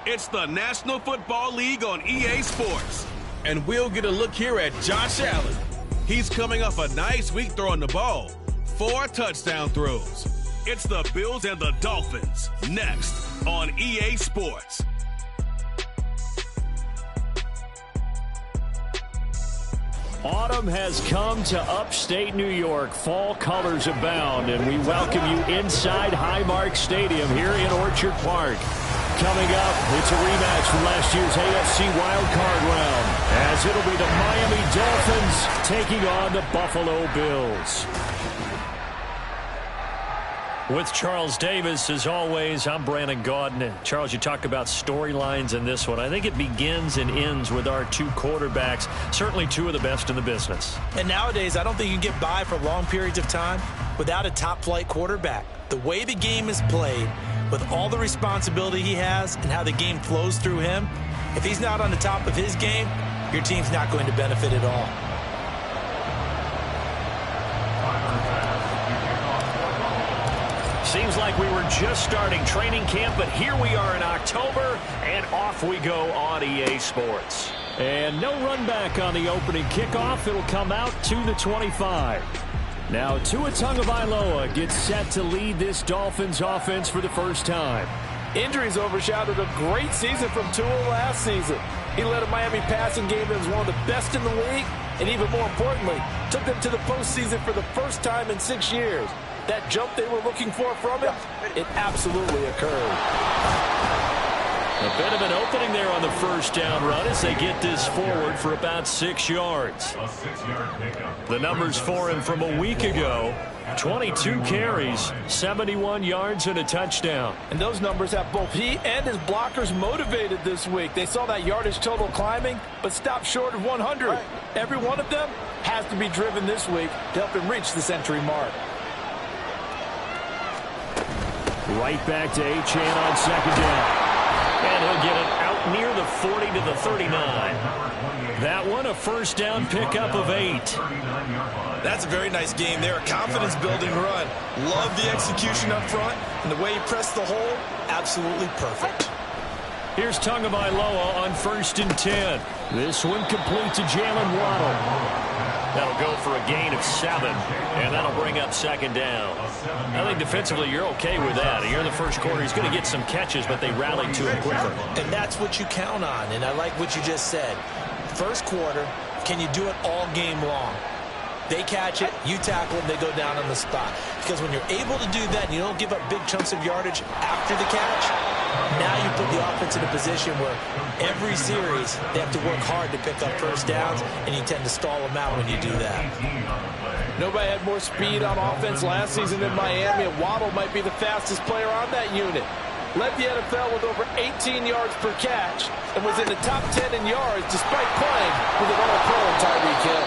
It's the National Football League on EA Sports. And we'll get a look here at Josh Allen. He's coming off a nice week throwing the ball. 4 touchdown throws. It's the Bills and the Dolphins next on EA Sports. Autumn has come to upstate New York. Fall colors abound, and we welcome you inside Highmark Stadium here in Orchard Park. Coming up, it's a rematch from last year's AFC wildcard round, as it'll be the Miami Dolphins taking on the Buffalo Bills. With Charles Davis, as always, I'm Brandon Gaudin. Charles, you talk about storylines in this one. I think it begins and ends with our 2 quarterbacks, certainly 2 of the best in the business. And nowadays, I don't think you can get by for long periods of time without a top-flight quarterback. The way the game is played, with all the responsibility he has and how the game flows through him, if he's not on the top of his game, your team's not going to benefit at all. Seems like we were just starting training camp, but here we are in October, and off we go on EA Sports. And no run back on the opening kickoff. It'll come out to the 25. Now Tua Tagovailoa gets set to lead this Dolphins offense for the first time. Injuries overshadowed a great season from Tua last season. He led a Miami passing game that was one of the best in the league, and even more importantly, took them to the postseason for the first time in 6 years. That jump they were looking for from him, it absolutely occurred. A bit of an opening there on the first down run as they get this forward for about 6 yards. The numbers for him from a week ago, 22 carries, 71 yards, and a touchdown. And those numbers have both he and his blockers motivated this week. They saw that yardage total climbing, but stopped short of 100. Every one of them has to be driven this week to help him reach the century mark. Right back to Achane on second down. And he'll get it out near the 40 to the 39. That one, a first down pickup of 8. That's a very nice game there. A confidence-building run. Love the execution up front. And the way he pressed the hole, absolutely perfect. Here's Tagovailoa on 1st and 10. This one complete to Jalen Waddle. That'll go for a gain of 7, and that'll bring up second down. I think defensively you're okay with that. Here in the first quarter, he's going to get some catches, but they rallied to him quicker. And that's what you count on, and I like what you just said. First quarter, can you do it all game long? They catch it, you tackle them, they go down on the spot. Because when you're able to do that and you don't give up big chunks of yardage after the catch, now you put the offense in a position where every series they have to work hard to pick up first downs, and you tend to stall them out when you do that. Nobody had more speed on offense last season than Miami, and Waddle might be the fastest player on that unit. Led the NFL with over 18 yards per catch and was in the top 10 in yards despite playing with an all-pro Tyreek Hill.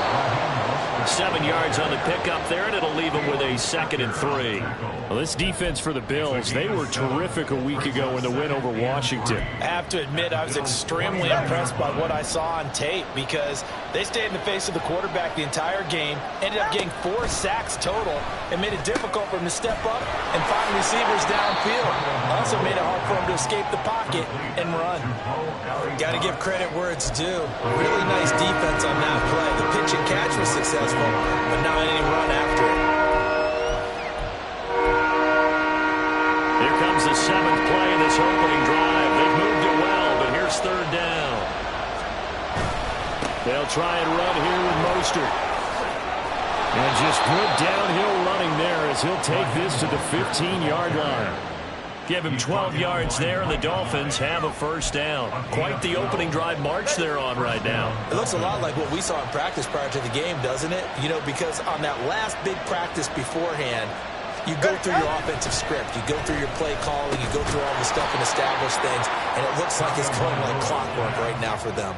7 yards on the pickup there, and it'll leave him with a 2nd and 3. Well, this defense for the Bills, they were terrific a week ago in the win over Washington. I have to admit, I was extremely impressed by what I saw on tape because they stayed in the face of the quarterback the entire game, ended up getting 4 sacks total, and made it difficult for him to step up and find receivers downfield. Also made it hard for him to escape the pocket and run. Got to give credit where it's due. Really nice defense on that play. The pitch and catch was successful, but not any run after it. Here comes the 7th play of this opening drive. They've moved it well, but here's 3rd down. They'll try and run here with Mostert. And just good downhill running there as he'll take this to the 15-yard line. Give him 12 yards there, and the Dolphins have a first down. Quite the opening drive march they're on right now. It looks a lot like what we saw in practice prior to the game, doesn't it? You know, because on that last big practice beforehand, you go through your offensive script. You go through your play calling. You go through all the stuff and establish things. And it looks like it's going like clockwork right now for them.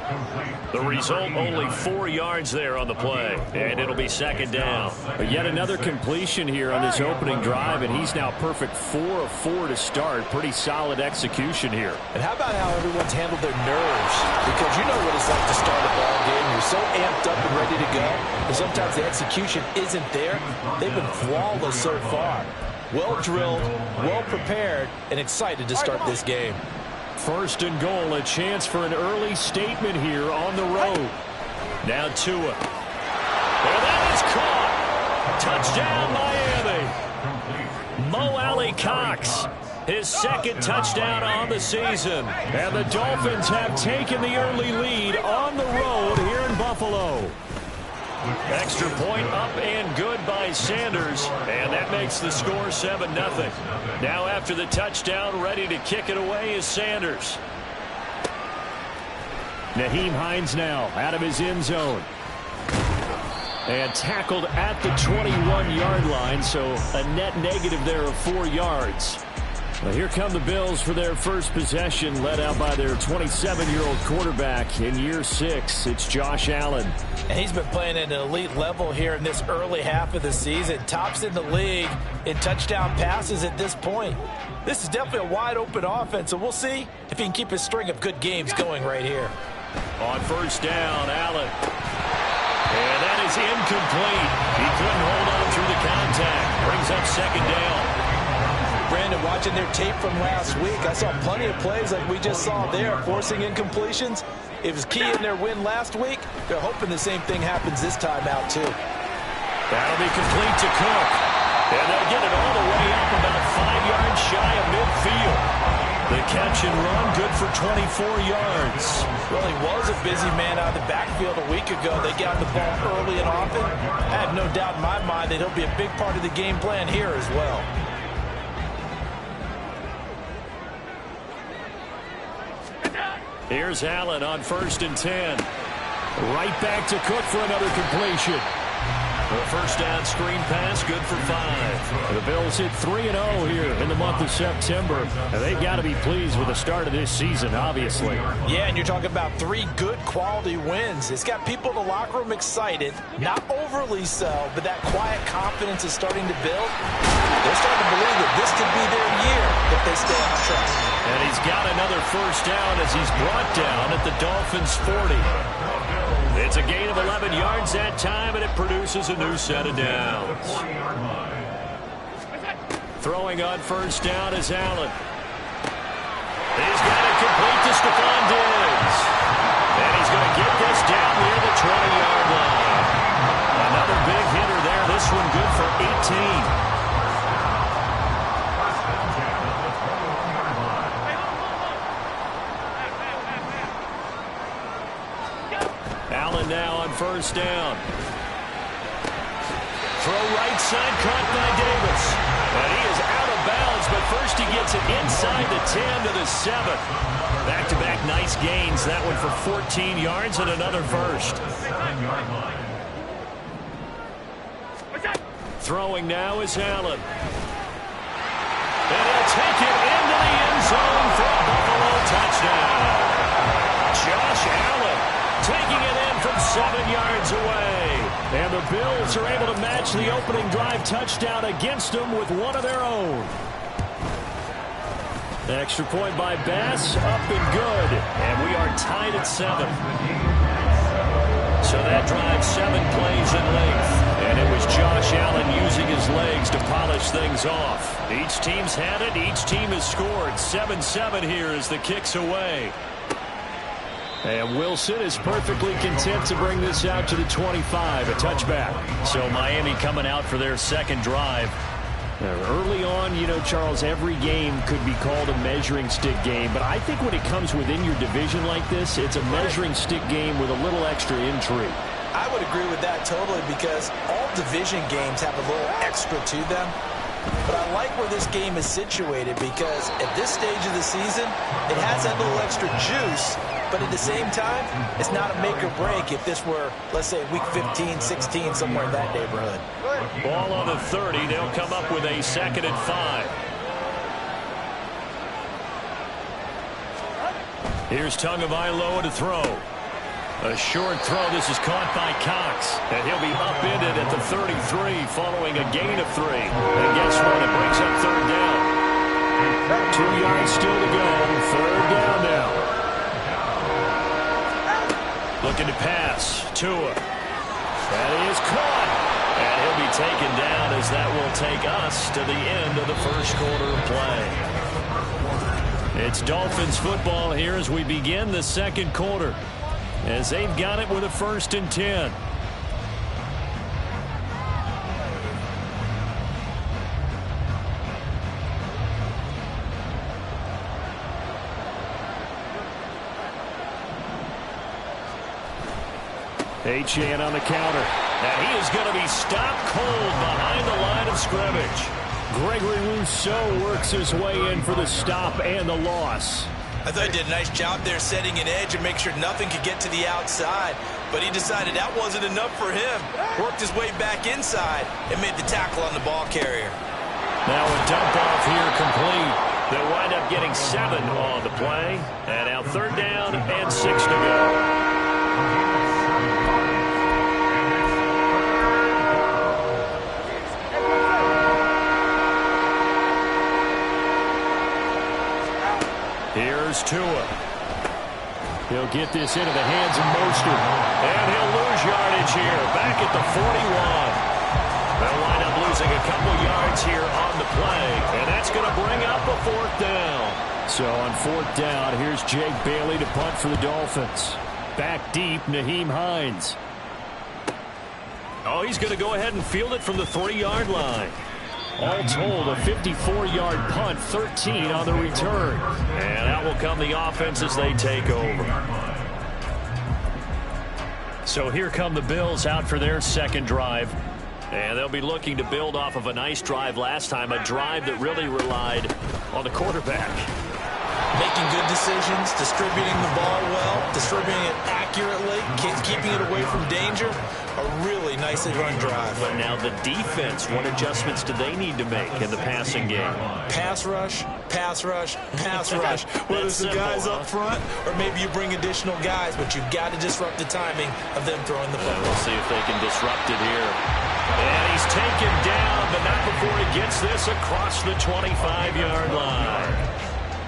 The result, only 4 yards there on the play. And it'll be 2nd down. But yet another completion here on this opening drive. And he's now perfect 4 of 4 to start. Pretty solid execution here. And how about how everyone's handled their nerves? Because you know what it's like to start a ball game. You're so amped up and ready to go. And sometimes the execution isn't there. They've been flawless so far. well drilled, well prepared, and excited to start this game. First and goal, a chance for an early statement here on the road. Now Tua. And that is caught. Touchdown, Miami. Mo Alley-Cox, his second touchdown on the season. And the Dolphins have taken the early lead on the road here in Buffalo. Extra point up and good by Sanders, and that makes the score 7-0. Now after the touchdown, ready to kick it away is Sanders. Nyheim Hines now out of his end zone. And tackled at the 21-yard line, so a net negative there of 4 yards. Well, here come the Bills for their first possession, led out by their 27-year-old quarterback in year 6. It's Josh Allen. And he's been playing at an elite level here in this early half of the season. Tops in the league in touchdown passes at this point. This is definitely a wide-open offense, so we'll see if he can keep his string of good games going right here. On first down, Allen. And that is incomplete. He couldn't hold on through the contact. Brings up second down. Brandon, watching their tape from last week, I saw plenty of plays like we just saw there, forcing incompletions. It was key in their win last week. They're hoping the same thing happens this time out, too. That'll be complete to Cook. And they'll get it all the way up about 5 yards shy of midfield. The catch and run, good for 24 yards. Well, he was a busy man out of the backfield a week ago. They got the ball early and often. I have no doubt in my mind that he'll be a big part of the game plan here as well. Here's Allen on first and 10. Right back to Cook for another completion. The first down screen pass, good for 5. The Bills hit 3-0 here in the month of September. And they've got to be pleased with the start of this season, obviously. Yeah, and you're talking about 3 good quality wins. It's got people in the locker room excited, not overly so, but that quiet confidence is starting to build. They're starting to believe that this could be their year if they stay on track. And he's got another first down as he's brought down at the Dolphins' 40. It's a gain of 11 yards that time, and it produces a new set of downs. Throwing on first down is Allen. He's got it complete to Stephon Diggs. And he's going to get this down near the 20-yard line. Another big hitter there. This one good for 18. Allen now on first down. Throw right side, caught by Davis. And he is out of bounds, but first he gets it inside the 10 to the 7. Back-to-back nice gains. That one for 14 yards and another first. Throwing now is Allen. And he'll take it into the end zone for a Buffalo touchdown. Josh Allen taking it in from 7 yards away. And the Bills are able to match the opening drive touchdown against them with one of their own. Extra point by Bass, up and good. And we are tied at 7. So that drive 7 plays in length. And it was Josh Allen using his legs to polish things off. Each team's had it. Each team has scored. 7-7 here as the kick's away. And Wilson is perfectly content to bring this out to the 25, a touchback. So Miami coming out for their second drive. Early on, you know, Charles, every game could be called a measuring stick game. But I think when it comes within your division like this, it's a measuring stick game with a little extra intrigue. I would agree with that totally because all division games have a little extra to them. But I like where this game is situated because at this stage of the season, it has that little extra juice. But at the same time, it's not a make or break if this were, let's say, week 15, 16, somewhere in that neighborhood. Ball on the 30. They'll come up with a 2nd and 5. Here's Tagovailoa to throw. A short throw. This is caught by Cox. And he'll be upended at the 33 following a gain of 3. And guess what? It brings up 3rd down. 2 yards still to go. 3rd down now. Looking to pass. Tua. And he is caught. And he'll be taken down as as that will take us to the end of the first quarter of play. It's Dolphins football here as we begin the second quarter, as they've got it with a 1st and 10. Achane on the counter. Now he is going to be stopped cold behind the line of scrimmage. Gregory Rousseau works his way in for the stop and the loss. I thought he did a nice job there setting an edge and make sure nothing could get to the outside. But he decided that wasn't enough for him. Worked his way back inside and made the tackle on the ball carrier. Now a dump off here complete. They'll wind up getting 7 on the play. And now 3rd down and 6 to go. Here's Tua. He'll get this into the hands of Mostert. And he'll lose yardage here. Back at the 41. They'll wind up losing a couple yards here on the play. And that's going to bring up a 4th down. So on 4th down, here's Jake Bailey to punt for the Dolphins. Back deep, Nyheim Hines. Oh, he's going to go ahead and field it from the 3-yard line. All told, a 54-yard punt, 13 on the return. And out will come the offense as they take over. So here come the Bills out for their second drive. And they'll be looking to build off of a nice drive last time, a drive that really relied on the quarterback. Making good decisions, distributing the ball well, distributing it accurately, keeping it away from danger. A really nicely run drive. But now the defense, what adjustments do they need to make in the passing game? Pass rush, pass rush, pass rush. Whether it's the guys up front or maybe you bring additional guys, but you've got to disrupt the timing of them throwing the ball. We'll see if they can disrupt it here. And he's taken down, but not before he gets this across the 25-yard line.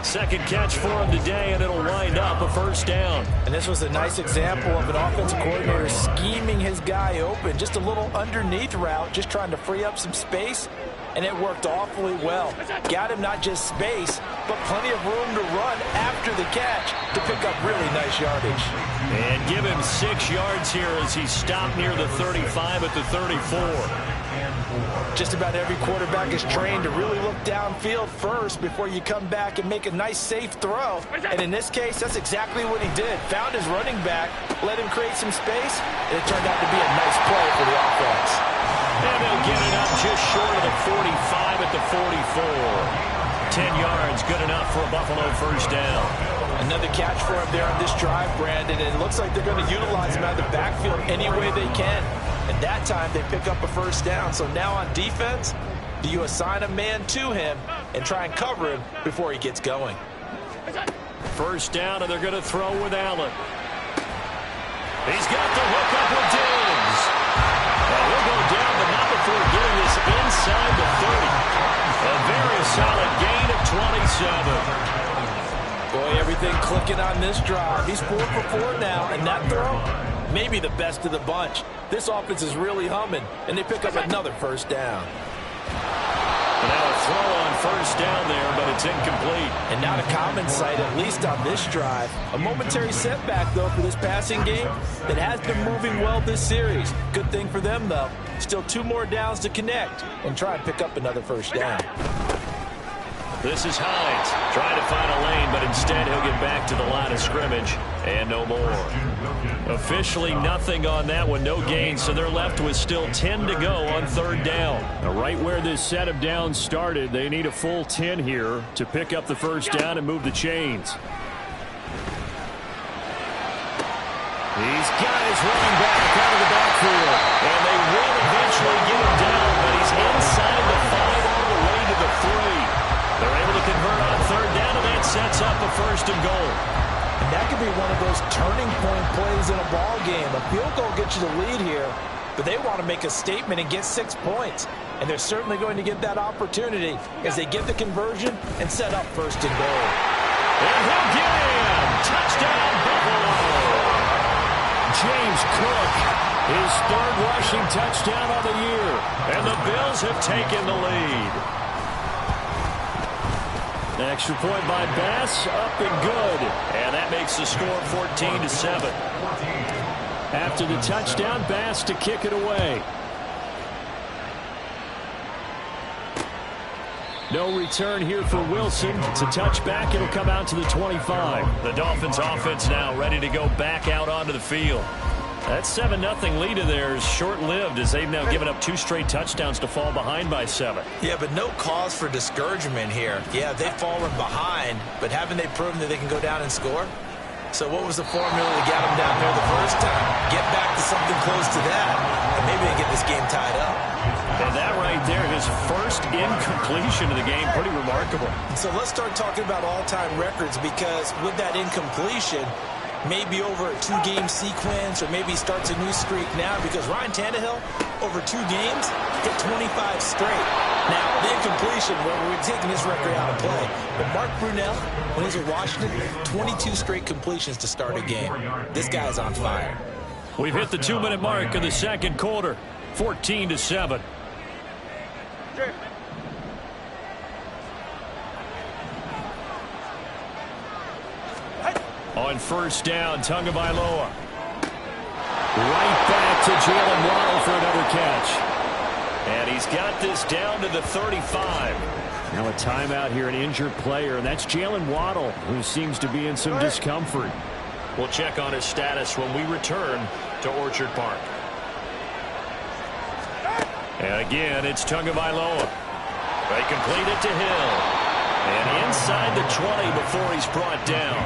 Second catch for him today, and it'll wind up a 1st down. And this was a nice example of an offensive coordinator scheming his guy open. Just a little underneath route, just trying to free up some space, and it worked awfully well. Got him not just space, but plenty of room to run after the catch to pick up really nice yardage. And give him 6 yards here as he stopped near the 35 at the 34. Just about every quarterback is trained to really look downfield first before you come back and make a nice, safe throw. And in this case, that's exactly what he did. Found his running back, let him create some space, and it turned out to be a nice play for the offense. And they'll get it up just short of the 45 at the 44. 10 yards, good enough for a Buffalo 1st down. Another catch for him there on this drive, Brandon, and it looks like they're going to utilize him out of the backfield any way they can. And that time they pick up a 1st down. So now on defense, do you assign a man to him and try and cover him before he gets going? 1st down, and they're going to throw with Allen. He's got the hook up with Diggs. And he'll go down, but not before getting this inside the 30. A very solid gain of 27. Boy, everything clicking on this drive. He's 4 for 4 now, and that throw, maybe the best of the bunch. This offense is really humming, and they pick up another 1st down. Now a throw on 1st down there, but it's incomplete. And not a common sight, at least on this drive. A momentary setback, though, for this passing game that has been moving well this series. Good thing for them, though. Still 2 more downs to connect and try and pick up another 1st down. This is Hines trying to find a lane, but instead he'll get back to the line of scrimmage and no more. Officially nothing on that one, no gain, so they're left with still 10 to go on 3rd down. Now, right where this set of downs started, they need a full 10 here to pick up the 1st down and move the chains. He's got his running back out of the backfield, and they will eventually get him down, but he's inside the 5 all the way to the 3. They're able to convert on 3rd down, and that sets up a 1st and goal. And that could be one of those turning point plays in a ball game. A field goal gets you the lead here, but they want to make a statement and get 6 points. And they're certainly going to get that opportunity as they get the conversion and set up 1st and goal. And he'll get him! Touchdown, Buffalo! James Cook, his 3rd rushing touchdown of the year. And the Bills have taken the lead. An extra point by Bass, up and good. And that makes the score 14-7. After the touchdown, Bass to kick it away. No return here for Wilson. It's a touchback. It'll come out to the 25. The Dolphins offense now ready to go back out onto the field. That 7-0 lead of theirs short-lived as they've now given up 2 straight touchdowns to fall behind by 7. Yeah, but no cause for discouragement here. Yeah, they've fallen behind, but haven't they proven that they can go down and score? So what was the formula to get them down there the first time? Get back to something close to that, and maybe they get this game tied up. And that right there, his first incompletion of the game, pretty remarkable. So let's start talking about all-time records, because with that incompletion, maybe over a 2-game sequence, or maybe he starts a new streak now, because Ryan Tannehill, over 2 games, hit 25 straight. Now, the incompletion, well, we're taking this record out of play. But Mark Brunell, when he's at Washington, 22 straight completions to start a game. This guy's on fire. We've hit the 2-minute mark in the second quarter, 14-7. On first down, Tagovailoa. Right back to Jalen Waddle for another catch. And he's got this down to the 35. Now a timeout here, an injured player, and that's Jalen Waddle, who seems to be in some discomfort. We'll check on his status when we return to Orchard Park. And again, it's Tagovailoa. They complete it to Hill. And inside the 20 before he's brought down.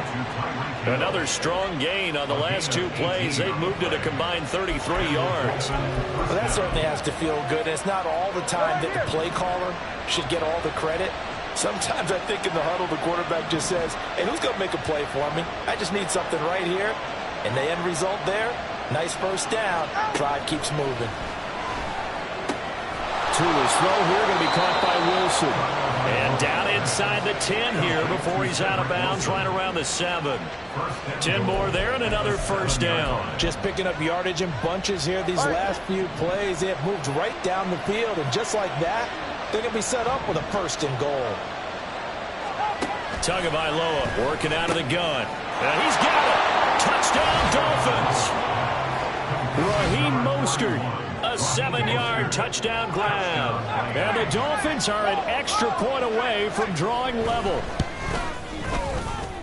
Another strong gain on the last 2 plays. They've moved it a combined 33 yards. Well, that certainly has to feel good. It's not all the time that the play caller should get all the credit. Sometimes I think in the huddle, the quarterback just says, hey, who's going to make a play for me? I just need something right here. And the end result there, nice first down. Drive keeps moving. Tua's throw here going to be caught by Wilson. And down inside the 10 here before he's out of bounds right around the 7. 10 more there and another first down. Just picking up yardage in bunches here these last few plays. They have moved right down the field, and just like that, they're going to be set up with a first and goal. Tagovailoa working out of the gun. And he's got it. Touchdown Dolphins. Raheem Mostert. A 7-yard touchdown grab. And the Dolphins are an extra point away from drawing level.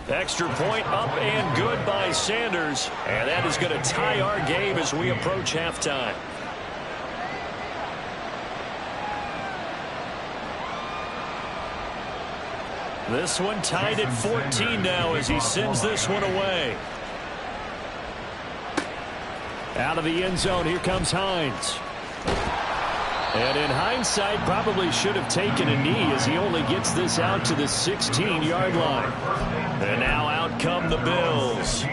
Extra point up and good by Sanders. And that is going to tie our game as we approach halftime. This one tied at 14 now as he sends this one away. Out of the end zone, here comes Hines. And in hindsight, probably should have taken a knee as he only gets this out to the 16-yard line. And now out come the Bills.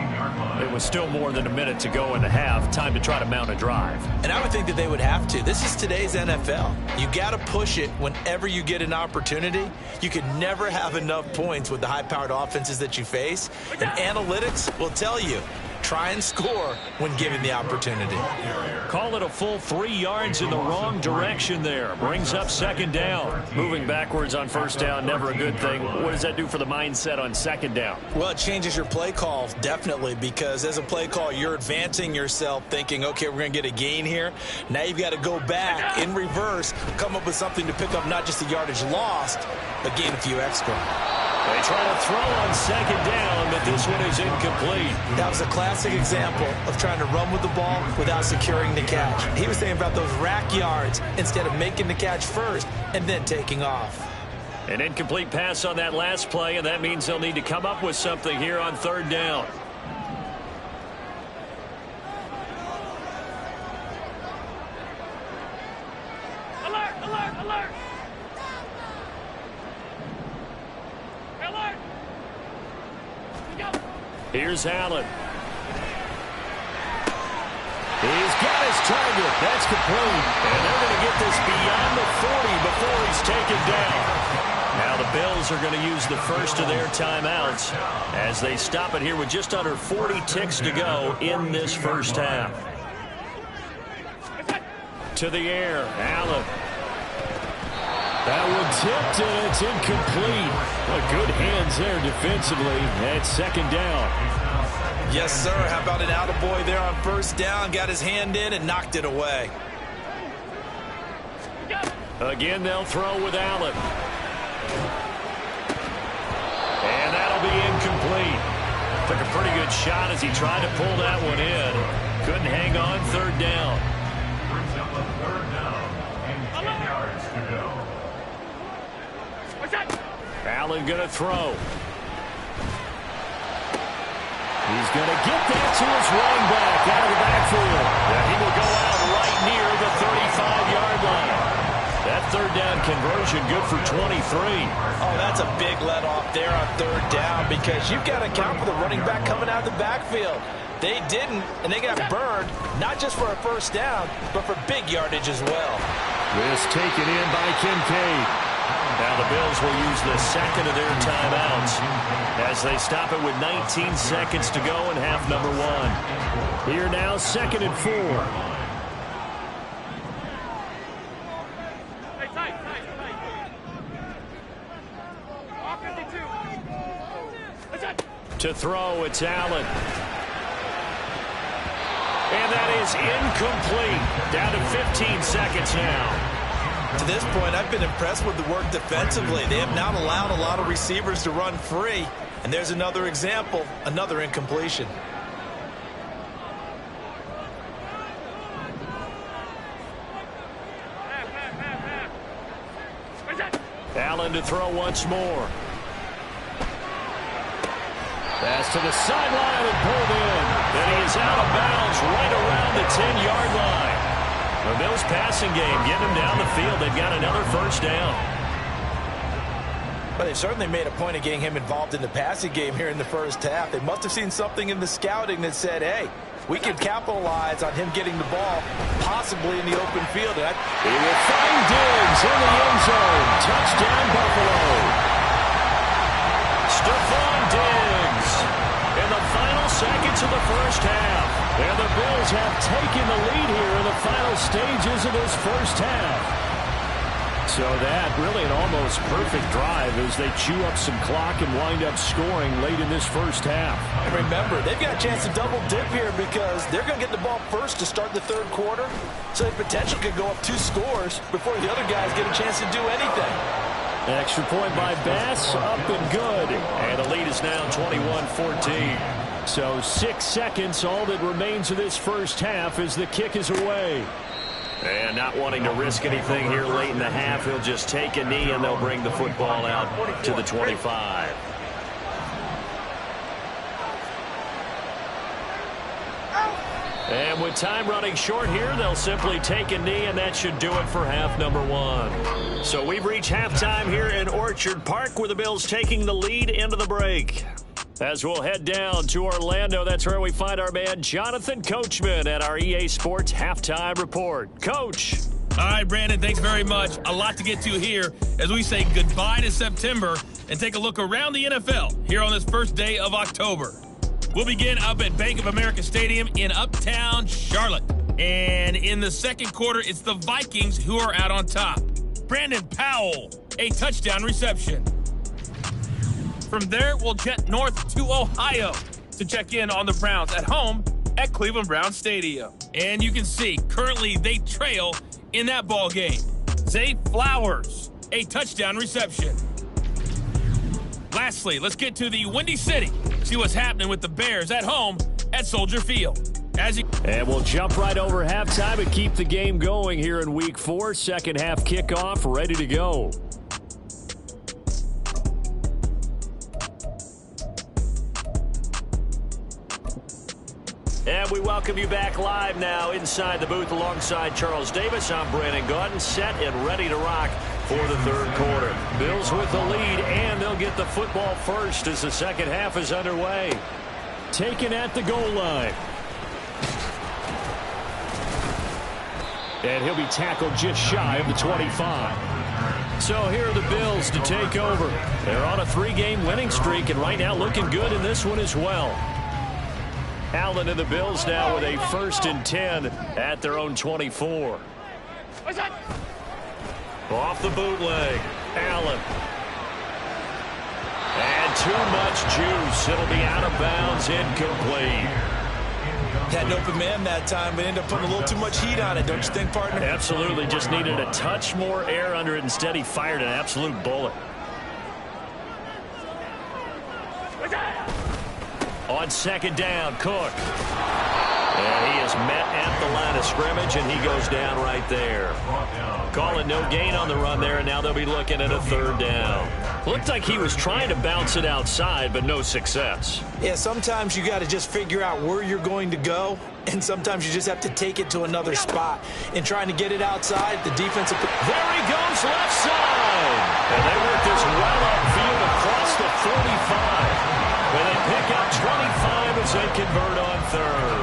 It was still more than a minute to go in the half. Time to try to mount a drive. And I would think that they would have to. This is today's NFL. You got to push it whenever you get an opportunity. You can never have enough points with the high-powered offenses that you face. And analytics will tell you, try and score when given the opportunity. Call it a full 3 yards in the wrong direction there. Brings up second down. Moving backwards on first down, never a good thing. What does that do for the mindset on second down? Well, it changes your play call, definitely, because as a play call, you're advancing yourself thinking, okay, we're going to get a gain here. Now you've got to go back in reverse, come up with something to pick up not just the yardage lost, but gain a few extra. They try to throw on second down, but this one is incomplete. That was a classic example of trying to run with the ball without securing the catch. He was thinking about those rack yards instead of making the catch first and then taking off. An incomplete pass on that last play, and that means they'll need to come up with something here on third down. Alert, alert, alert! Here's Allen. He's got his target. That's complete. And they're going to get this beyond the 40 before he's taken down. Now the Bills are going to use the first of their timeouts as they stop it here with just under 40 ticks to go in this first half. To the air, Allen. That one tipped, and it's incomplete. Good hands there defensively. That's second down. Yes, sir. How about an attaboy there on first down? Got his hand in and knocked it away. Again, they'll throw with Allen. And that'll be incomplete. Took a pretty good shot as he tried to pull that one in. Couldn't hang on third down. Allen going to throw. He's going to get that to his running back out of the backfield. And he will go out right near the 35-yard line. That third down conversion good for 23. Oh, that's a big let off there on third down because you've got to account for the running back coming out of the backfield. They didn't, and they got burned, not just for a first down, but for big yardage as well. This taken in by Kincaid. Now the Bills will use the second of their timeouts as they stop it with 19 seconds to go in half number one. Here now, 2nd and 4. To throw, it's Allen. And that is incomplete. Down to 15 seconds now. To this point, I've been impressed with the work defensively. They have not allowed a lot of receivers to run free. And there's another example, another incompletion. Allen to throw once more. Pass to the sideline and pulled in. Then he is out of bounds right around the 10-yard line. The Bills passing game getting him down the field. They've got another first down. But they've certainly made a point of getting him involved in the passing game here in the first half. They must have seen something in the scouting that said, hey, we can capitalize on him getting the ball, possibly in the open field. He will find Diggs in the end zone. Touchdown, Buffalo. Stephon Diggs in the final seconds of the first half. And the Bills have taken the lead here in the final stages of this first half. So that really an almost perfect drive as they chew up some clock and wind up scoring late in this first half. And remember, they've got a chance to double dip here because they're going to get the ball first to start the third quarter. So they potentially could go up 2 scores before the other guys get a chance to do anything. Extra point by Bass, up and good. And the lead is now 21-14. So 6 seconds, all that remains of this first half as the kick is away. And not wanting to risk anything here late in the half, he'll just take a knee and they'll bring the football out to the 25. And with time running short here, they'll simply take a knee, and that should do it for half number one. So we've reached halftime here in Orchard Park with the Bills taking the lead into the break. As we'll head down to Orlando, that's where we find our man Jonathan Coachman at our EA Sports Halftime Report. Coach. All right, Brandon, thanks very much. A lot to get to here as we say goodbye to September and take a look around the NFL here on this first day of October. We'll begin up at Bank of America Stadium in Uptown Charlotte. And in the second quarter, it's the Vikings who are out on top. Brandon Powell, a touchdown reception. From there, we'll jet north to Ohio to check in on the Browns at home at Cleveland Browns Stadium. And you can see, currently they trail in that ball game. Zay Flowers, a touchdown reception. Lastly, let's get to the Windy City. See what's happening with the Bears at home at Soldier Field. And we'll jump right over halftime and keep the game going here in Week 4. Second half kickoff, ready to go. And we welcome you back live now inside the booth alongside Charles Davis. I'm Brandon Gaudin, set and ready to rock for the third quarter. Bills with the lead, and they'll get the football first as the second half is underway. Taken at the goal line. And he'll be tackled just shy of the 25. So here are the Bills to take over. They're on a 3-game winning streak, and right now looking good in this one as well. Allen and the Bills now with a 1st and 10 at their own 24. Off the bootleg. Allen. And too much juice. It'll be out of bounds, incomplete. Had an open man that time, but ended up putting a little too much heat on it, don't you think, partner? Absolutely. Just needed a touch more air under it. Instead, he fired an absolute bullet. On second down, Cook. And he is met at the line of scrimmage, and he goes down right there. Calling no gain on the run there, and now they'll be looking at a third down. Looked like he was trying to bounce it outside, but no success. Yeah, sometimes you got to just figure out where you're going to go, and sometimes you just have to take it to another spot. In trying to get it outside, the defensive... There he goes, left side! And they work this well upfield across the 45. And they pick up 25 as they convert on third.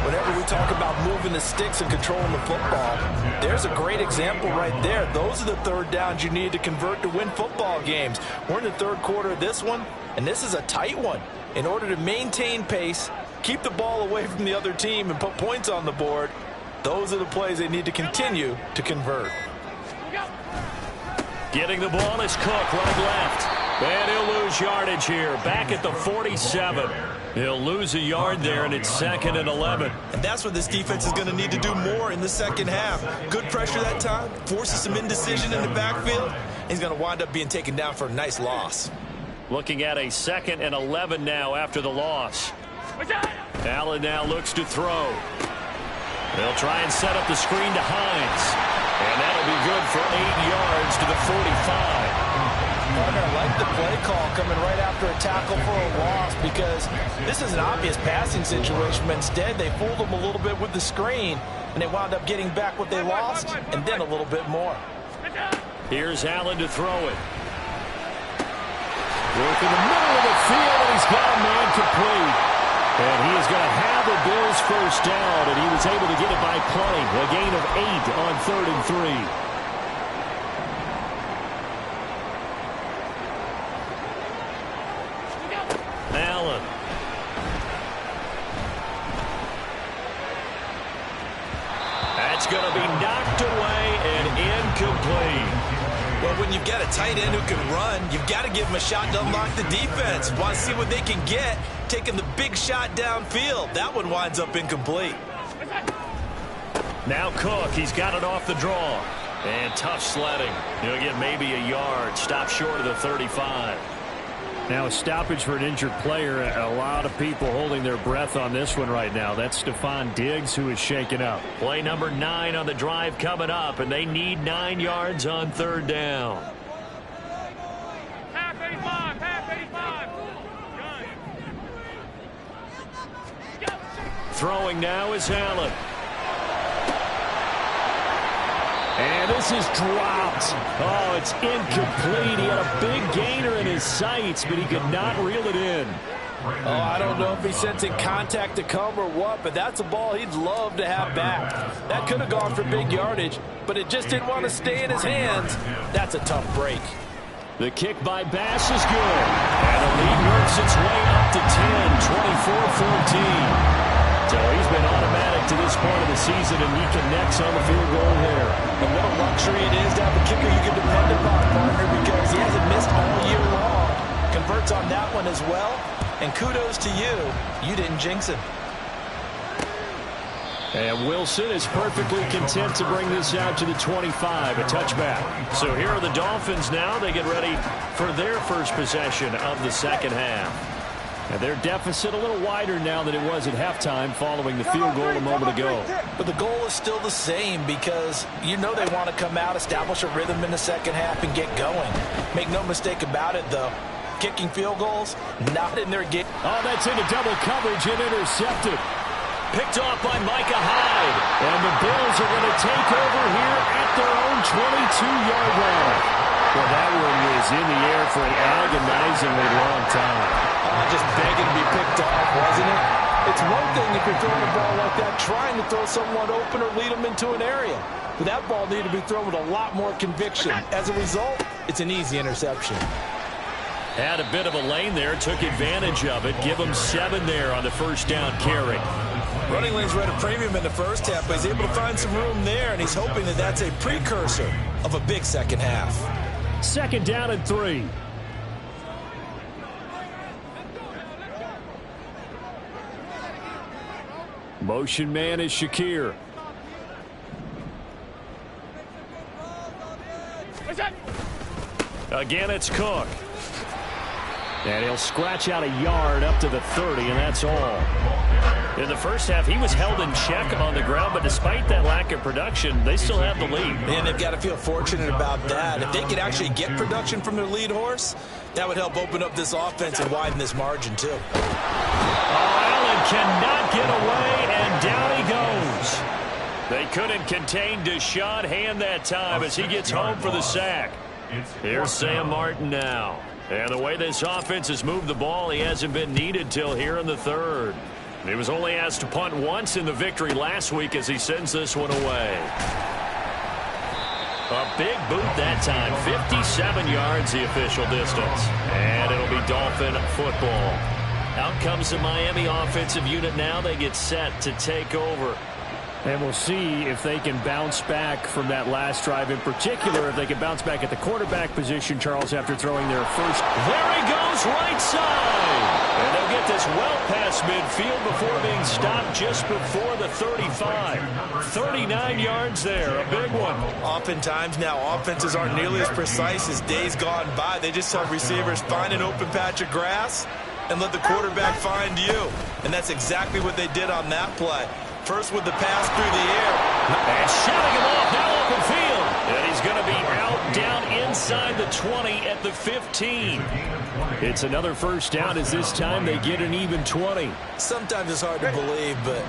Whenever we talk about moving the sticks and controlling the football, there's a great example right there. Those are the third downs you need to convert to win football games. We're in the third quarter of this one, and this is a tight one. In order to maintain pace, keep the ball away from the other team, and put points on the board, those are the plays they need to continue to convert. Getting the ball is Cook, right left. And he'll lose yardage here. Back at the 47. He'll lose a yard there, and it's 2nd and 11. And that's what this defense is going to need to do more in the second half. Good pressure that time, forces some indecision in the backfield. He's going to wind up being taken down for a nice loss. Looking at a 2nd and 11 now after the loss. Allen now looks to throw. They'll try and set up the screen to Hines. And that'll be good for 8 yards to the 45. Partner, I like the play call coming right after a tackle for a loss, because this is an obvious passing situation, but instead they fooled them a little bit with the screen, and they wound up getting back what they lost and then a little bit more. Here's Allen to throw it. Work in the middle of the field, and he's got a man complete. And he is going to have the Bills' first down, and he was able to get it by playing. A gain of 8 on 3rd and 3. Allen. That's going to be knocked away and incomplete. Well, when you've got a tight end who can run, you've got to give him a shot to unlock the defense. Want to see what they can get, taking the big shot downfield. That one winds up incomplete. Now Cook, he's got it off the draw. And tough sledding. He'll get maybe a yard. Stop short of the 35. Now a stoppage for an injured player. A lot of people holding their breath on this one right now. That's Stephon Diggs, who is shaken up. Play number 9 on the drive coming up, and they need 9 yards on 3rd down. Half 85, half 85. Throwing now is Allen. And this is dropped. Oh, it's incomplete. He had a big gainer in his sights, but he could not reel it in. Oh, I don't know if he's sensing contact to come or what, but that's a ball he'd love to have back. That could have gone for big yardage, but it just didn't want to stay in his hands. That's a tough break. The kick by Bass is good. And the lead works its way up to 10, 24-14. So he's been automatic to this point of the season, and he connects on the field goal here. And what a luxury it is to have a kicker you can depend upon, partner, because he hasn't missed all year long. Converts on that one as well. And kudos to you. You didn't jinx him. And Wilson is perfectly content to bring this out to the 25, a touchback. So here are the Dolphins now. They get ready for their first possession of the second half. And their deficit a little wider now than it was at halftime following the field goal a moment ago. But the goal is still the same, because you know they want to come out, establish a rhythm in the second half, and get going. Make no mistake about it, though. Kicking field goals, not in their game. Oh, that's into double coverage and intercepted. Picked off by Micah Hyde. And the Bills are going to take over here at their own 22-yard line. Well, that one was in the air for an agonizingly long time. Just begging to be picked off, wasn't it? It's one thing if you're throwing a ball like that, trying to throw someone open or lead them into an area. But that ball needed to be thrown with a lot more conviction. As a result, it's an easy interception. Had a bit of a lane there, took advantage of it. Give them 7 there on the first down carry. Running lanes were at a premium in the first half, but he's able to find some room there, and he's hoping that that's a precursor of a big second half. 2nd down and 3. Motion man is Shakir. Again, it's Cook. And he'll scratch out a yard up to the 30, and that's all. In the first half, he was held in check on the ground, but despite that lack of production, they still have the lead. And they've got to feel fortunate about that. If they could actually get production from their lead horse, that would help open up this offense and widen this margin, too. Allen cannot get away, and down he goes. They couldn't contain Deshaun Hand that time as he gets home for the sack. Here's Sam Martin now. And the way this offense has moved the ball, he hasn't been needed till here in the 3rd. He was only asked to punt once in the victory last week as he sends this one away. A big boot that time. 57 yards the official distance. And it'll be Dolphin football. Out comes the Miami offensive unit now. They get set to take over. And we'll see if they can bounce back from that last drive, in particular if they can bounce back at the quarterback position, Charles, after throwing their first. There he goes, right side. And they'll get this well past midfield before being stopped just before the 35. 39 yards there, a big one. Oftentimes now, offenses aren't nearly as precise as days gone by. They just have receivers find an open patch of grass and let the quarterback find you. And that's exactly what they did on that play. First with the pass through the air. And shouting him off now open field. And he's going to be out down inside the 20 at the 15. It's another first down as this time they get an even 20. Sometimes it's hard to believe, but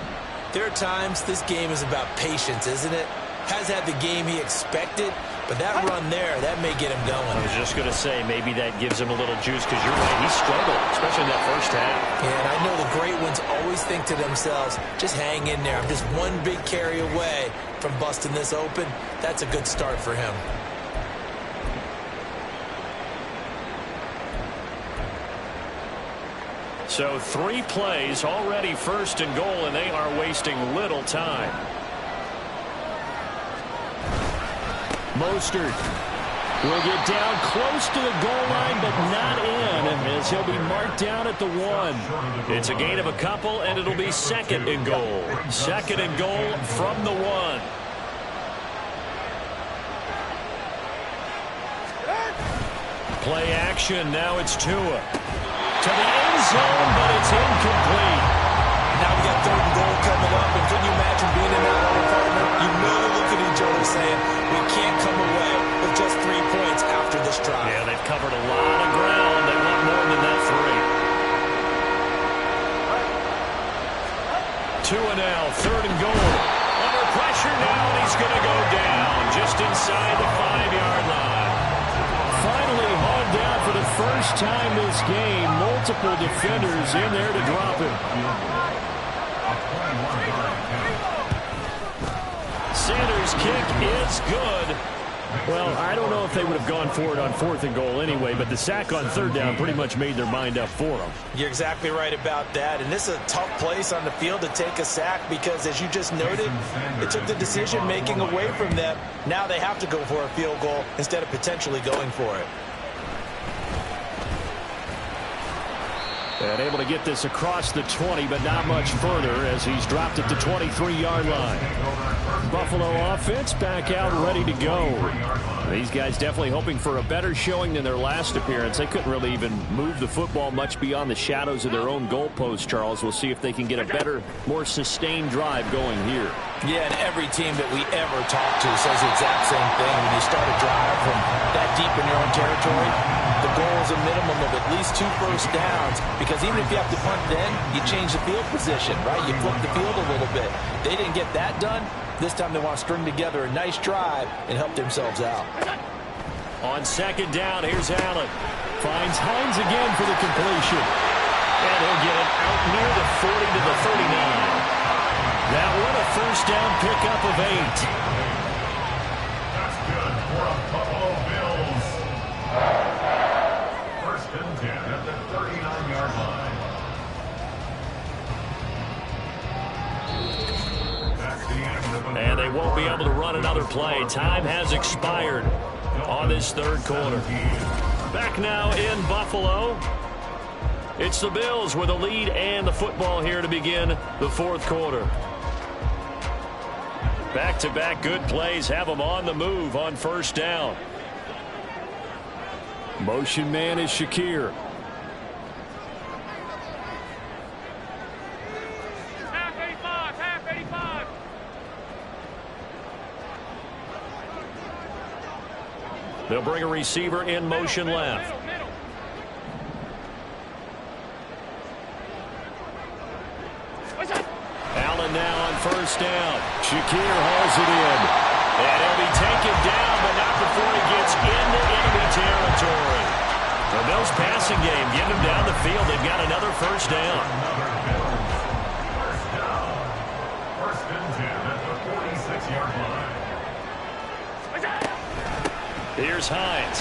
there are times this game is about patience, isn't it? Has had the game he expected, but that run there, that may get him going. I was just going to say, maybe that gives him a little juice because you're right, he struggled, especially in that first half. Yeah, and I know the great ones always think to themselves, just hang in there. I'm just one big carry away from busting this open. That's a good start for him. So 3 plays, already 1st and goal, and they are wasting little time. Mostert will get down close to the goal line, but not in, as he'll be marked down at the 1. It's a gain of a couple, and it'll be 2nd and goal. 2nd and goal from the 1. Play action, now it's Tua. To the end zone, but it's incomplete. Now we got 3rd and goal coming up, and can you imagine being in that line, partner? You know they look at each other saying, we can't come away with just 3 points after this drive. Yeah, they've covered a lot of ground. They want more than that 3. Tua now, 3rd and goal. Under pressure now, and he's going to go down just inside the 5-yard line. Finally hauled down for the first time this game. Multiple defenders in there to drop him. Sanders' kick is good. Well, I don't know if they would have gone for it on 4th and goal anyway, but the sack on 3rd down pretty much made their mind up for them. You're exactly right about that, and this is a tough place on the field to take a sack because, as you just noted, it took the decision-making away from them. Now they have to go for a field goal instead of potentially going for it. And able to get this across the 20, but not much further as he's dropped at the 23-yard line. Buffalo offense back out ready to go. These guys definitely hoping for a better showing than their last appearance. They couldn't really even move the football much beyond the shadows of their own goalpost, Charles. We'll see if they can get a better, more sustained drive going here. Yeah, and every team that we ever talk to says the exact same thing. When you start a drive from that deep in your own territory, the goal is a minimum of at least 2 first downs, because even if you have to punt then, you change the field position, right? You flip the field a little bit. They didn't get that done. This time they want to string together a nice drive and help themselves out. On 2nd down, here's Allen. Finds Hines again for the completion. And he'll get it out near the 40 to the 39. That one a first down pickup of 8. That's good for a Buffalo Bills. 1st and 10 at the 39-yard line. be able to run another play. Time has expired on this third quarter. Back now in Buffalo. It's the Bills with a lead and the football here to begin the fourth quarter. Back-to-back good plays have them on the move on first down. Motion man is Shakir. Half 85, half 85. They'll bring a receiver in motion left. Middle. Allen now on first down. Shakir hauls it in. And he'll be taken down, but not before he gets into enemy territory. The Bills passing game, get him down the field. They've got another first down. First and 10 at the 46-yard line. Here's Hines.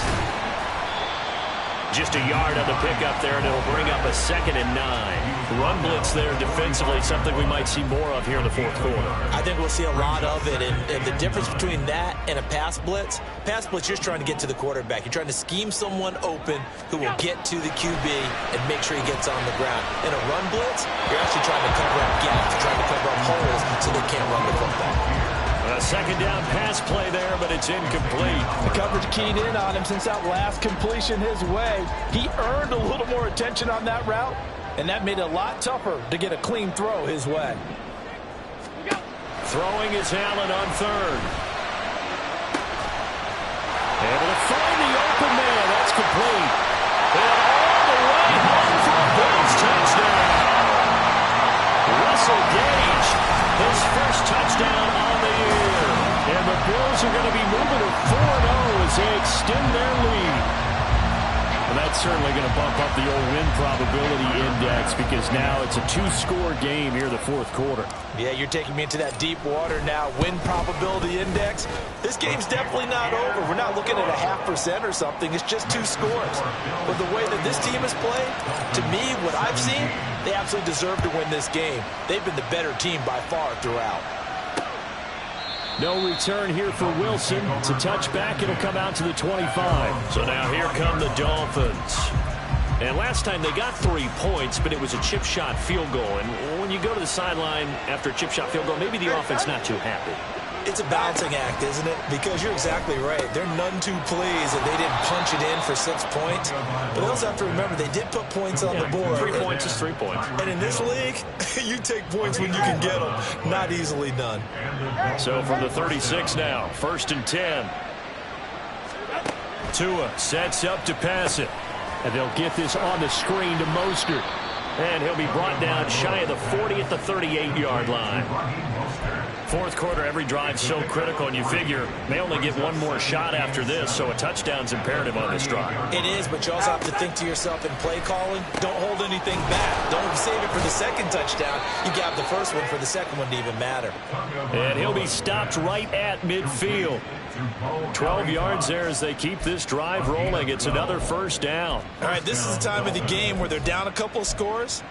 Just a yard on the pickup there, and it'll bring up a 2nd and 9. Run blitz there defensively, something we might see more of here in the fourth quarter. I think we'll see a lot of it, and the difference between that and a pass blitz, you're just trying to get to the quarterback. You're trying to scheme someone open who will get to the QB and make sure he gets on the ground. In a run blitz, you're actually trying to cover up gaps, you're trying to cover up holes so they can't run the football. A 2nd down pass play there, but it's incomplete. The coverage keyed in on him since that last completion his way. He earned a little more attention on that route, and that made it a lot tougher to get a clean throw his way. Throwing is Allen on third. Able to find the open man. That's complete. And all the way home for a Bills touchdown. Russell Gage, his first touchdown on the year. And the Bills are going to be moving to 4-0 as they extend their lead. And that's certainly going to bump up the old win probability index because now it's a 2-score game here in the fourth quarter. Yeah, you're taking me into that deep water now. Win probability index. This game's definitely not over. We're not looking at a 0.5% or something. It's just 2 scores. But the way that this team has played, to me, what I've seen, they absolutely deserve to win this game. They've been the better team by far throughout. No return here for Wilson. It's a touchback. It'll come out to the 25. So now here come the Dolphins. And last time they got 3 points, but it was a chip shot field goal. And when you go to the sideline after a chip shot field goal, maybe the offense not too happy. It's a balancing act, isn't it? Because you're exactly right. They're none too pleased that they didn't punch it in for 6 points. But they also have to remember they did put points on the board. 3 points is 3 points. And in this league, you take points when you can get them. Not easily done. So from the 36 now, 1st and 10. Tua sets up to pass it. And they'll get this on the screen to Mostert. And he'll be brought down shy of the 40 at the 38-yard line. Fourth quarter, every drive so critical, and you figure they only get one more shot after this, so a touchdown's imperative on this drive. It is, but you also have to think to yourself in play calling, don't hold anything back. Don't save it for the second touchdown. You got the first one for the second one to even matter. And he'll be stopped right at midfield. 12 yards there as they keep this drive rolling. It's another first down. All right, this is the time of the game where they're down a couple scores,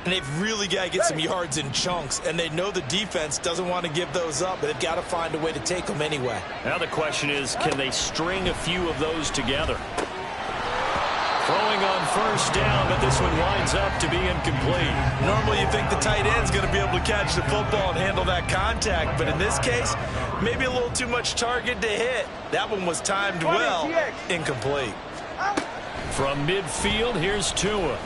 and they've really got to get some yards in chunks, and they know the defense doesn't want to give those up, but they've got to find a way to take them anyway. Now the question is, can they string a few of those together? Throwing on first down, but this one winds up to be incomplete. Normally you think the tight end's going to be able to catch the football and handle that contact, but in this case, maybe a little too much target to hit. That one was timed well. Incomplete. From midfield, here's Tua.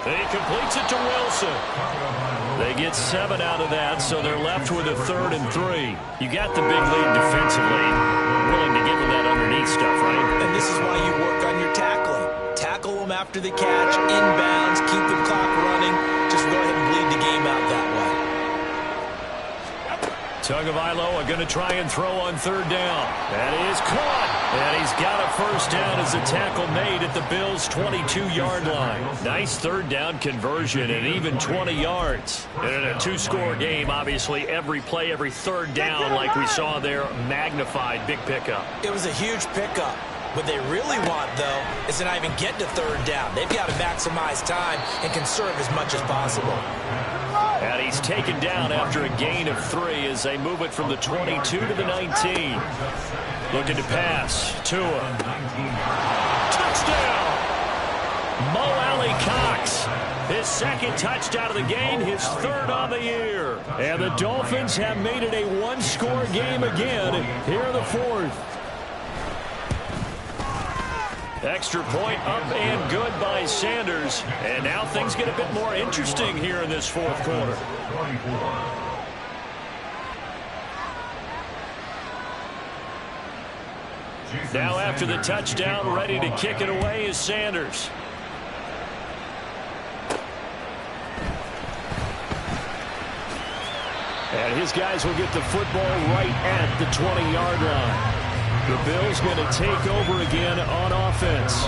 He completes it to Wilson. They get 7 out of that, so they're left with a 3rd and 3. You got the big lead defensively. Willing to give them that underneath stuff, right? And this is why you work on your tackling. Tackle them after the catch, inbounds, keep the clock running. Just go ahead and bleed the game out that way. Tagovailoa going to try and throw on 3rd down. That is caught. And he's got a first down as a tackle made at the Bills' 22-yard line. Nice 3rd down conversion and even 20 yards. And in a 2-score game, obviously, every play, every 3rd down, like we saw there, magnified big pickup. It was a huge pickup. What they really want, though, is to not even get to 3rd down. They've got to maximize time and conserve as much as possible. At And he's taken down after a gain of 3 as they move it from the 22 to the 19. Looking to pass. Tua. Touchdown! Mo Alley Cox. His second touchdown of the game, his third on the year. And the Dolphins have made it a one-score game again here in the fourth. Extra point up and good by Sanders. And now things get a bit more interesting here in this fourth quarter. Now after the touchdown, ready to kick it away is Sanders. And his guys will get the football right at the 20-yard line. The Bills going to take over again on offense.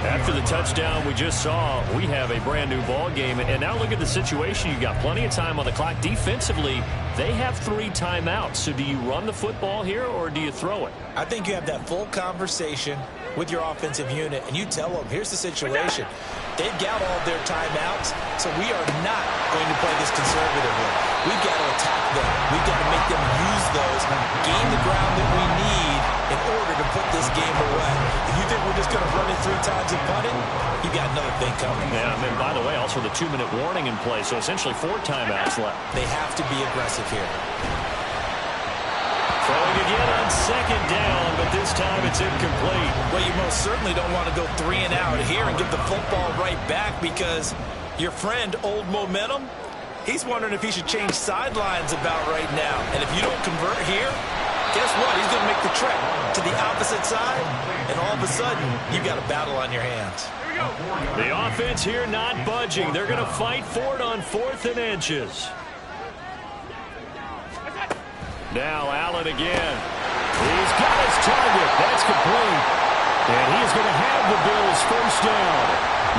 After the touchdown we just saw, we have a brand-new ball game. And now look at the situation. You got plenty of time on the clock. Defensively, they have 3 timeouts. So do you run the football here or do you throw it? I think you have that full conversation with your offensive unit, and you tell them, here's the situation. They've got all of their timeouts, so we are not going to play this conservatively. We've got to attack them. We've got to make them use those, gain the ground that we need in order to put this game away. If you think we're just going to run it 3 times and punt it, you've got another thing coming. Yeah, and by the way, also the 2-minute warning in play, so essentially 4 timeouts left. They have to be aggressive here. Throwing again on second down, but this time it's incomplete. Well, you most certainly don't want to go 3 and out here and give the football right back because your friend, Old Momentum, he's wondering if he should change sidelines about right now. And if you don't convert here, guess what? He's going to make the trek to the opposite side, and all of a sudden, you've got a battle on your hands. Here we go. The offense here not budging. They're going to fight for it on 4th and inches. Now Allen again. He's got his target. That's complete. And he's going to have the Bills first down.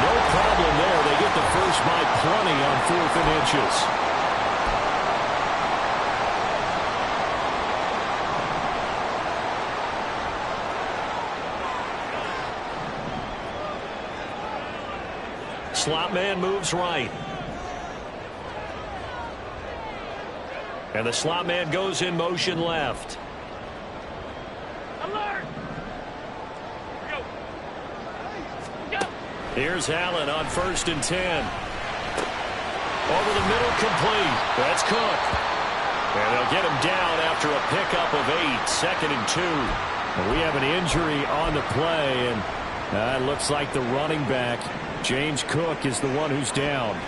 No problem there. They get the first by plenty on 4th and inches. Slot man moves right. And the slot man goes in motion left. Alert! Go. Go. Here's Allen on 1st and 10. Over the middle, complete. That's Cook. And they'll get him down after a pickup of 8. 2nd and 2. And we have an injury on the play, and it looks like the running back, James Cook, is the one who's down.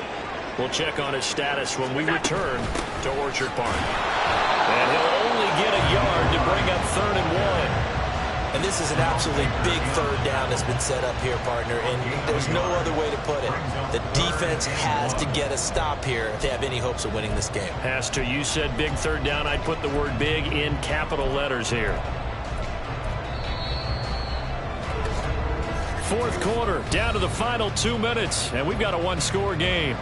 We'll check on his status when we return to Orchard Park. And he'll only get a yard to bring up 3rd and 1. And this is an absolutely big 3rd down that's been set up here, partner, and there's no other way to put it. The defense has to get a stop here if they have any hopes of winning this game. Has to. You said big 3rd down. I'd put the word big in capital letters here. 4th quarter, down to the final 2 minutes, and we've got a 1-score game.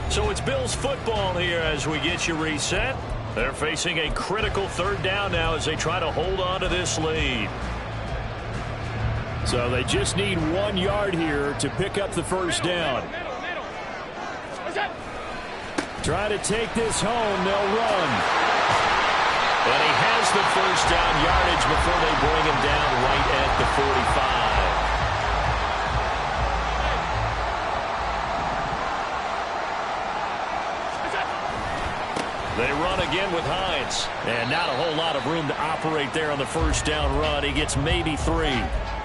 So it's Bills football here as we get you reset. They're facing a critical 3rd down now as they try to hold on to this lead. So they just need 1 yard here to pick up the first down. Try to take this home. They'll run. And he has the first down yardage before they bring him down right at the 45. They run again with Hines. And not a whole lot of room to operate there on the first down run. He gets maybe 3.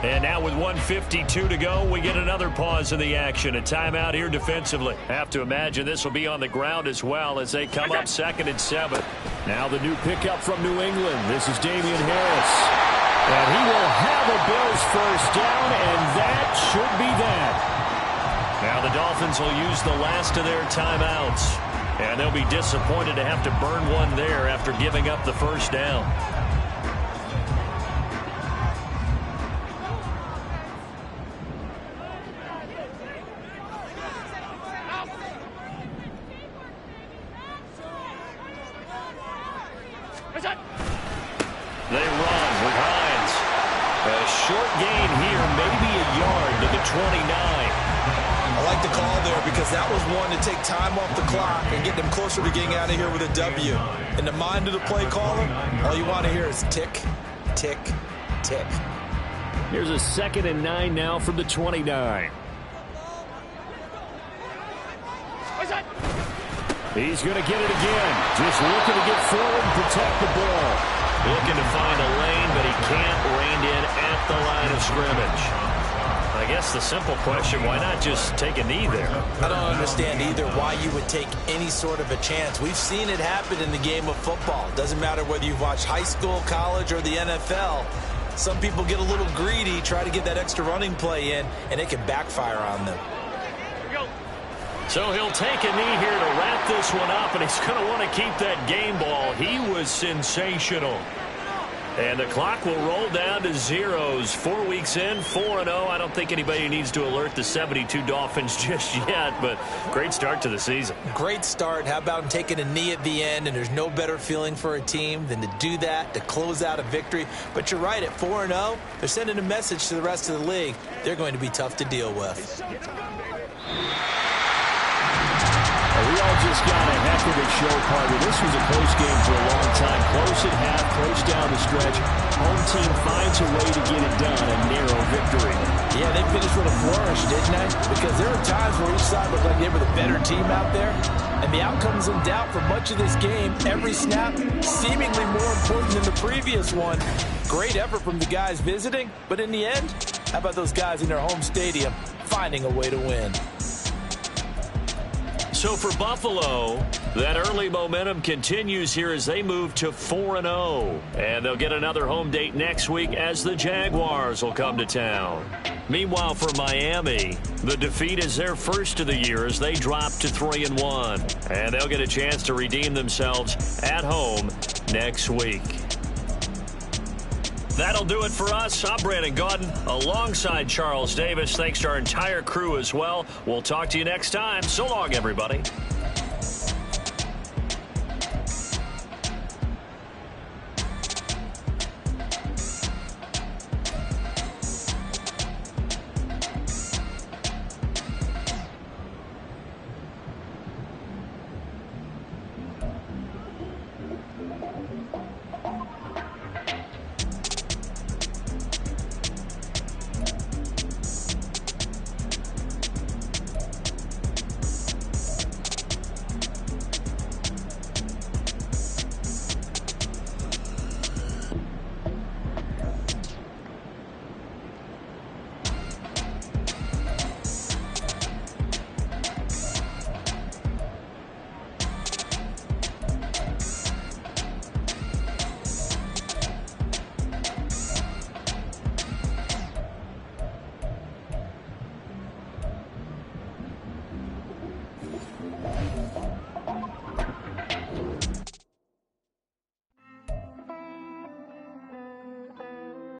And now with 1:52 to go, we get another pause in the action. A timeout here defensively. Have to imagine this will be on the ground as well as they come up 2nd and 7. Now the new pickup from New England. This is Damian Harris. And he will have a Bills first down, and that should be that. Now the Dolphins will use the last of their timeouts. And they'll be disappointed to have to burn one there after giving up the first down. They run with Hines. A short gain here, maybe a yard to the 29. I like the call there because that was one to take time off the clock and get them closer to getting out of here with a W. In the mind of the play caller, all you want to hear is tick, tick, tick. Here's a 2nd and 9 now from the 29. He's going to get it again. Just looking to get forward and protect the ball. Looking to find a lane, but he can't rein in at the line of scrimmage. I guess the simple question, why not just take a knee there? I don't understand either why you would take any sort of a chance. We've seen it happen in the game of football. Doesn't matter whether you've watched high school, college, or the NFL. Some people get a little greedy, try to get that extra running play in, and it can backfire on them. So he'll take a knee here to wrap this one up, and he's going to want to keep that game ball. He was sensational. And the clock will roll down to zeros. 4 weeks in, 4-0. I don't think anybody needs to alert the 72 Dolphins just yet, but great start to the season. Great start. How about taking a knee at the end? And there's no better feeling for a team than to do that, to close out a victory. But you're right, at 4-0, they're sending a message to the rest of the league. They're going to be tough to deal with. We all just got a heck of a show, Carter. This was a close game for a long time. Close at half, close down the stretch. Home team finds a way to get it done. A narrow victory. Yeah, they finished with a flourish, didn't they? Because there were times where each side looked like they were the better team out there. And the outcome's in doubt for much of this game. Every snap seemingly more important than the previous one. Great effort from the guys visiting. But in the end, how about those guys in their home stadium finding a way to win? So for Buffalo, that early momentum continues here as they move to 4-0. And they'll get another home date next week as the Jaguars will come to town. Meanwhile, for Miami, the defeat is their first of the year as they drop to 3-1. And they'll get a chance to redeem themselves at home next week. That'll do it for us. I'm Brandon Gaudin alongside Charles Davis. Thanks to our entire crew as well. We'll talk to you next time. So long, everybody.